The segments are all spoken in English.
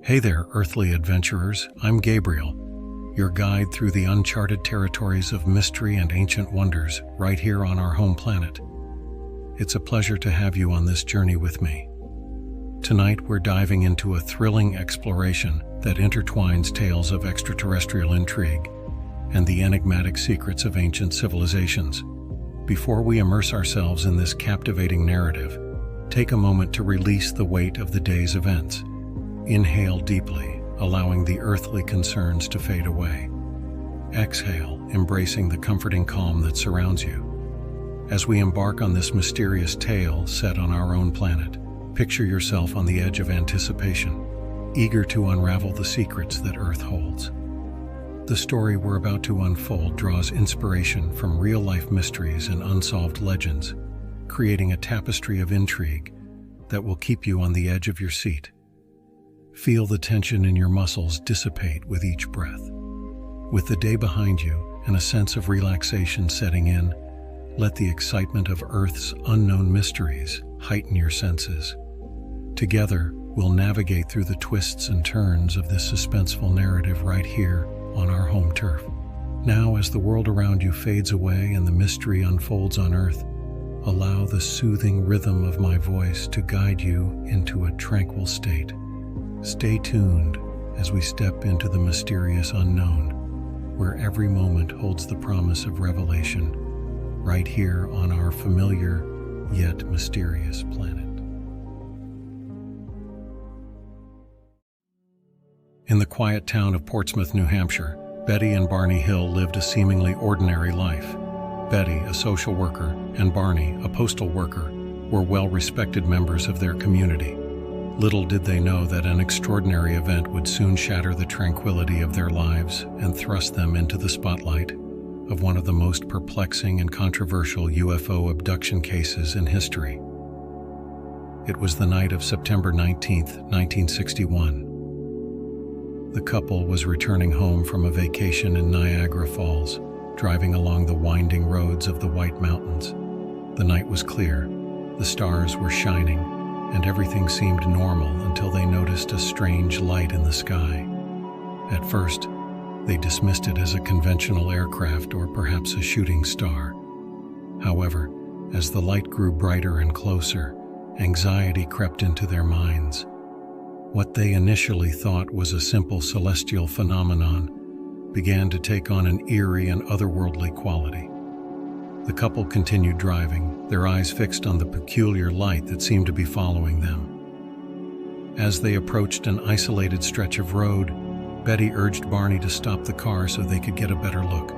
Hey there, earthly adventurers. I'm Gabriel, your guide through the uncharted territories of mystery and ancient wonders right here on our home planet. It's a pleasure to have you on this journey with me. Tonight, we're diving into a thrilling exploration that intertwines tales of extraterrestrial intrigue and the enigmatic secrets of ancient civilizations. Before we immerse ourselves in this captivating narrative, take a moment to release the weight of the day's events. Inhale deeply, allowing the earthly concerns to fade away. Exhale, embracing the comforting calm that surrounds you. As we embark on this mysterious tale set on our own planet, picture yourself on the edge of anticipation, eager to unravel the secrets that Earth holds. The story we're about to unfold draws inspiration from real-life mysteries and unsolved legends, creating a tapestry of intrigue that will keep you on the edge of your seat. Feel the tension in your muscles dissipate with each breath. With the day behind you and a sense of relaxation setting in, let the excitement of Earth's unknown mysteries heighten your senses. Together, we'll navigate through the twists and turns of this suspenseful narrative right here on our home turf. Now, as the world around you fades away and the mystery unfolds on Earth, allow the soothing rhythm of my voice to guide you into a tranquil state. Stay tuned as we step into the mysterious unknown, where every moment holds the promise of revelation, right here on our familiar yet mysterious planet. In the quiet town of Portsmouth, New Hampshire, Betty and Barney Hill lived a seemingly ordinary life. Betty, a social worker, and Barney, a postal worker, were well-respected members of their community. Little did they know that an extraordinary event would soon shatter the tranquility of their lives and thrust them into the spotlight of one of the most perplexing and controversial UFO abduction cases in history. It was the night of September 19, 1961. The couple was returning home from a vacation in Niagara Falls, driving along the winding roads of the White Mountains. The night was clear, the stars were shining, and everything seemed normal until they noticed a strange light in the sky. At first, they dismissed it as a conventional aircraft or perhaps a shooting star. However, as the light grew brighter and closer, anxiety crept into their minds. What they initially thought was a simple celestial phenomenon began to take on an eerie and otherworldly quality. The couple continued driving, their eyes fixed on the peculiar light that seemed to be following them. As they approached an isolated stretch of road, Betty urged Barney to stop the car so they could get a better look.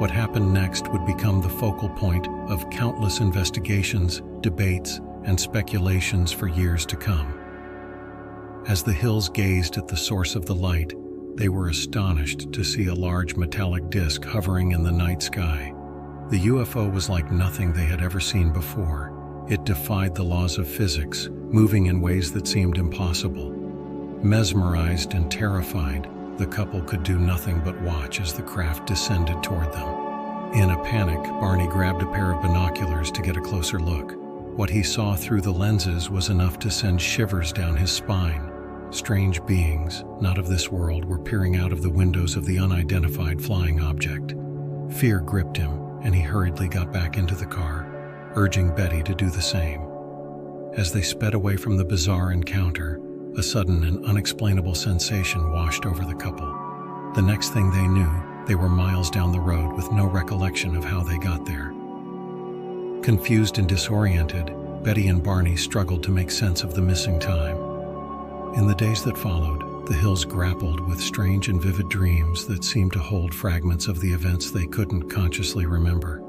What happened next would become the focal point of countless investigations, debates, and speculations for years to come. As the Hills gazed at the source of the light, they were astonished to see a large metallic disc hovering in the night sky. The UFO was like nothing they had ever seen before. It defied the laws of physics, moving in ways that seemed impossible. Mesmerized and terrified, the couple could do nothing but watch as the craft descended toward them. In a panic, Barney grabbed a pair of binoculars to get a closer look. What he saw through the lenses was enough to send shivers down his spine. Strange beings, not of this world, were peering out of the windows of the unidentified flying object. Fear gripped him, and he hurriedly got back into the car, urging Betty to do the same. As they sped away from the bizarre encounter, a sudden and unexplainable sensation washed over the couple. The next thing they knew, they were miles down the road with no recollection of how they got there. Confused and disoriented, Betty and Barney struggled to make sense of the missing time. In the days that followed, the Hills grappled with strange and vivid dreams that seemed to hold fragments of the events they couldn't consciously remember.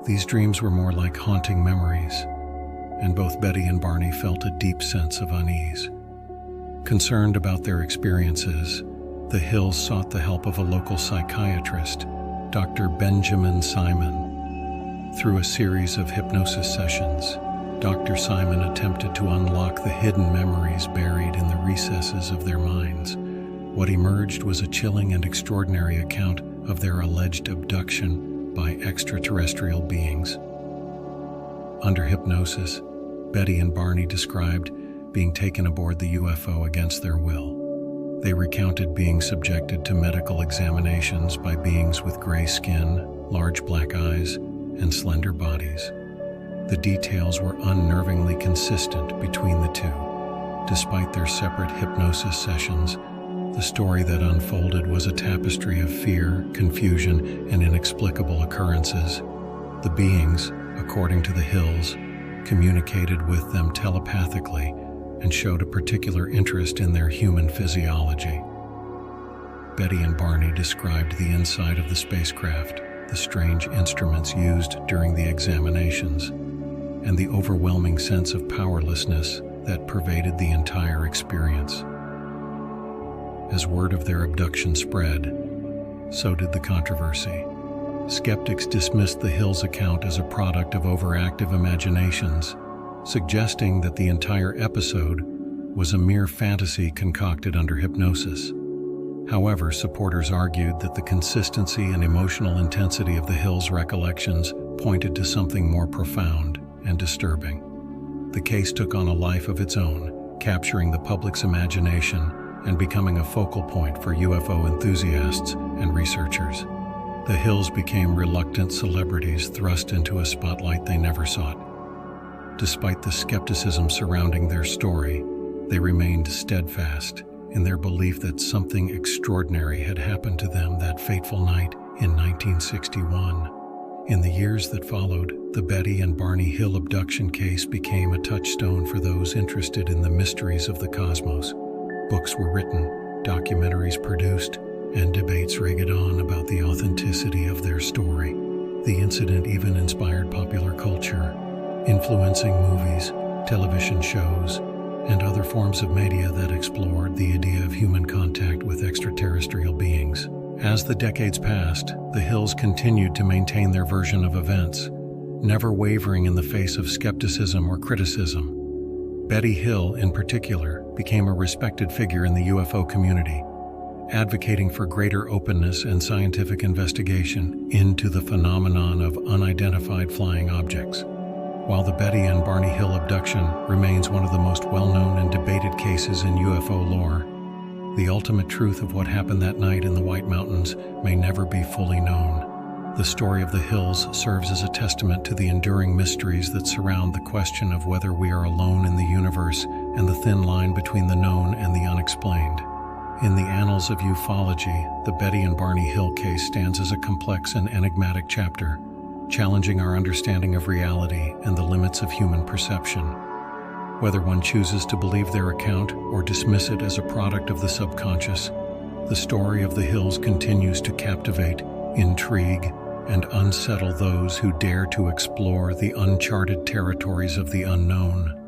These dreams were more like haunting memories, and both Betty and Barney felt a deep sense of unease. Concerned about their experiences, the Hills sought the help of a local psychiatrist, Dr. Benjamin Simon. Through a series of hypnosis sessions, Dr. Simon attempted to unlock the hidden memories buried in the recesses of their minds. What emerged was a chilling and extraordinary account of their alleged abduction by extraterrestrial beings. Under hypnosis, Betty and Barney described being taken aboard the UFO against their will. They recounted being subjected to medical examinations by beings with gray skin, large black eyes, and slender bodies. The details were unnervingly consistent between the two. Despite their separate hypnosis sessions, the story that unfolded was a tapestry of fear, confusion, and inexplicable occurrences. The beings, according to the Hills, communicated with them telepathically and showed a particular interest in their human physiology. Betty and Barney described the inside of the spacecraft, the strange instruments used during the examinations, and the overwhelming sense of powerlessness that pervaded the entire experience. As word of their abduction spread, so did the controversy. Skeptics dismissed the Hills' account as a product of overactive imaginations, suggesting that the entire episode was a mere fantasy concocted under hypnosis. However, supporters argued that the consistency and emotional intensity of the Hills' recollections pointed to something more profound and disturbing. The case took on a life of its own, capturing the public's imagination and becoming a focal point for UFO enthusiasts and researchers. The Hills became reluctant celebrities thrust into a spotlight they never sought. Despite the skepticism surrounding their story, they remained steadfast in their belief that something extraordinary had happened to them that fateful night in 1961. In the years that followed, the Betty and Barney Hill abduction case became a touchstone for those interested in the mysteries of the cosmos. Books were written, documentaries produced, and debates raged on about the authenticity of their story. The incident even inspired popular culture, influencing movies, television shows, and other forms of media that explored the idea of human contact with extraterrestrial beings. As the decades passed, the Hills continued to maintain their version of events, never wavering in the face of skepticism or criticism. Betty Hill, in particular, became a respected figure in the UFO community, advocating for greater openness and scientific investigation into the phenomenon of unidentified flying objects. While the Betty and Barney Hill abduction remains one of the most well-known and debated cases in UFO lore, the ultimate truth of what happened that night in the White Mountains may never be fully known. The story of the Hills serves as a testament to the enduring mysteries that surround the question of whether we are alone in the universe and the thin line between the known and the unexplained. In the annals of ufology, the Betty and Barney Hill case stands as a complex and enigmatic chapter, challenging our understanding of reality and the limits of human perception. Whether one chooses to believe their account or dismiss it as a product of the subconscious, the story of the Hills continues to captivate, intrigue, and unsettle those who dare to explore the uncharted territories of the unknown.